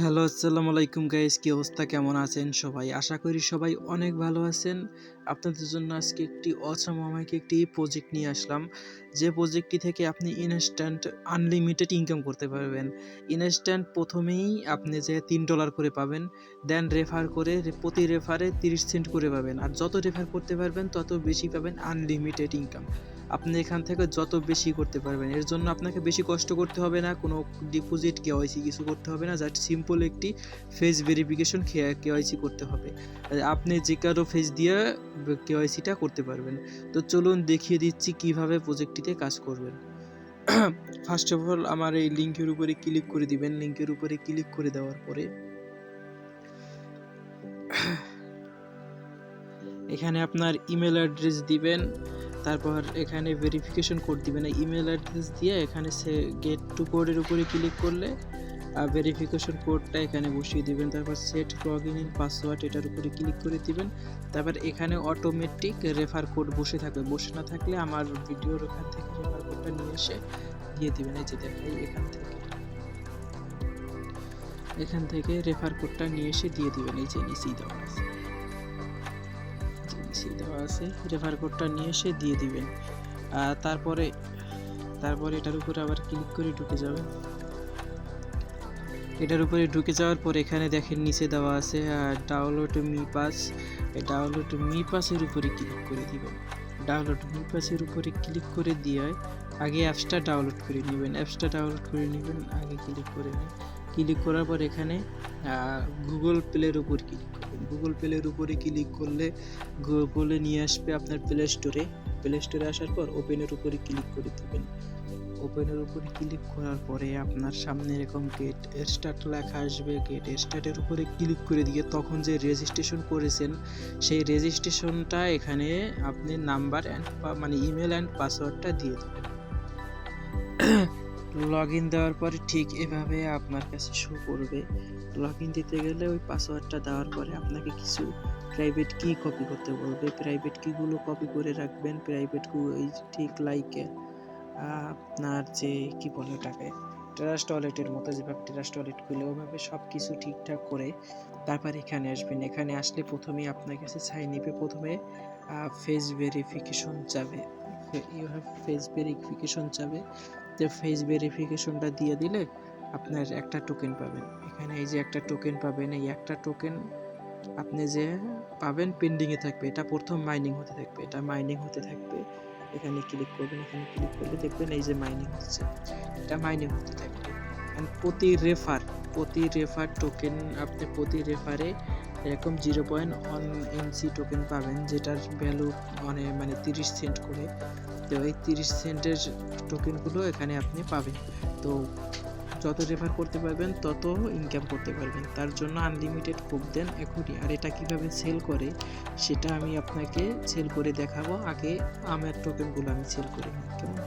Hello, আসসালামু আলাইকুম guys, কি অবস্থা, কেমন আছেন সবাই? আশা করি সবাই অনেক ভালো আছেন। আপনাদের জন্য আজকে একটি প্রজেক্ট নিয়ে আসলাম। যে প্রজেক্টটি থেকে আপনি ইনস্ট্যান্ট আনলিমিটেড ইনকাম করতে পারবেন। ইনস্ট্যান্ট প্রথমেই আপনি যে $3 করে পাবেন, দেন রেফার করে প্রতি রেফারে 30 সেন্ট করে পাবেন। আর যত রেফার করতে পারবেন তত বেশি পাবেন আনলিমিটেড ইনকাম। আপনি এখান থেকে যত বেশি করতে পারবেন। এর জন্য আপনাকে বেশি কষ্ট করতে হবে না, কোনো ডিপোজিট কেওয়াইসি কিছু করতে হবে না, জাস্ট সিম্পল একটি ফেস ভেরিফিকেশন কেওয়াইসি করতে হবে। আপনি যে কারো ফেস দিয়ে কেওয়াইসিটা করতে পারবেন। তো চলুন দেখিয়ে দিচ্ছি কিভাবে প্রজেক্টটিতে কাজ করবেন। ফার্স্ট অফ অল আমার এই লিঙ্কের উপরে ক্লিক করে দিবেন। লিঙ্কের উপরে ক্লিক করে দেওয়ার পরে এখানে আপনার ইমেল অ্যাড্রেস দিবেন, তারপর এখানে ভেরিফিকেশন কোড দিবেন। ইমেল অ্যাড্রেস দিয়ে এখানে গেট টু কোডের উপরে ক্লিক করলে ভেরিফিকেশন কোডটা এখানে বসিয়ে দিবেন। তারপর সেট লগইন পাসওয়ার্ড এটার উপরে ক্লিক করে দিবেন। তারপর এখানে অটোমেটিক রেফার কোড বসে থাকবে, বসে না থাকলে আমার ভিডিওর ওখান থেকে রেফার কোডটা নিয়ে এসে দিয়ে দিবেন। এই যে দেখাই, এখান থেকে রেফার কোডটা নিয়ে এসে দিয়ে দিবেন। এই যে নিচেই দেওয়া আছে, রেফার কোডটা নিয়ে এসে দিয়ে দিবেন। তারপরে এটার উপরে আবার ক্লিক করে ঢুকে যাবেন। এটার উপরে ঢুকে যাওয়ার পর এখানে দেখেন নিচে দেওয়া আছে download me pass. Download me পাসের উপরে ক্লিক করে দিবেন। ডাউনলোড মি পাসের উপরে ক্লিক করে দিয়ে আগে অ্যাপসটা ডাউনলোড করে নেবেন। আগে ক্লিক করে নেন। ক্লিক করার পর এখানে গুগল প্লের উপর ক্লিক করবেন। গুগল প্লের উপরে ক্লিক করলে গুগলে নিয়ে আসবে আপনার প্লে স্টোরে আসার পর ওপেনের উপরে ক্লিক করে দেবেন। ওপেনের উপরে ক্লিক করার পরে আপনার সামনে এরকম গেট স্টার্ট লেখা আসবে। গেট স্টার্টের উপরে ক্লিক করে দিয়ে তখন যে রেজিস্ট্রেশন করেছেন সেই রেজিস্ট্রেশনটা এখানে আপনি নাম্বার মানে ইমেল অ্যান্ড পাসওয়ার্ডটা দিয়ে দেবেন। লগ ইন দেওয়ার পরে ঠিক এভাবে আপনার কাছে শো করবে। লগ ইন দিতে গেলে ওই পাসওয়ার্ডটা দেওয়ার পরে আপনাকে কিছু প্রাইভেট কি কপি করতে বলবে। প্রাইভেট কিগুলো কপি করে রাখবেন। প্রাইভেট কি ঠিক লাইকে আপনার যে কি বলে ওটাকে ট্রাস্ট ওয়ালেটের মতো, যেভাবে ট্রাস্ট ওয়ালেট খুলে ওভাবে সব কিছু ঠিকঠাক করে তারপর এখানে আসবেন। এখানে আসলে প্রথমেই আপনার কাছে সাইন ইপে প্রথমে ফেস ভেরিফিকেশন যাবে। তো ফেস ভেরিফিকেশনটা দিয়ে দিলে আপনার একটা টোকেন পাবেন। এখানে এই যে একটা টোকেন পাবেন, এই একটা টোকেন আপনি যে পাবেন পেন্ডিংয়ে থাকবে। এটা প্রথম মাইনিং হতে থাকবে। এখানে ক্লিক করবেন। এখানে ক্লিক করলে দেখবেন এই যে মাইনিং হচ্ছে, এটা মাইনিং হতে থাকবে। প্রতি রেফার টোকেন আপনি প্রতি রেফারে এরকম 0.1 টোকেন পাবেন, যেটার ভ্যালু মানে 30 সেন্ট করে। তো এই 30 সেন্টের টোকেনগুলো এখানে আপনি পাবেন। তো যত রেফার করতে পারবেন তত ইনকাম করতে পারবেন। তার জন্য আনলিমিটেড কোড দেন এখনই। আর এটা কিভাবে সেল করে সেটা আমি আপনাকে সেল করে দেখাবো। আগে আমার টোকেনগুলো আমি সেল করে নিই, কেমন?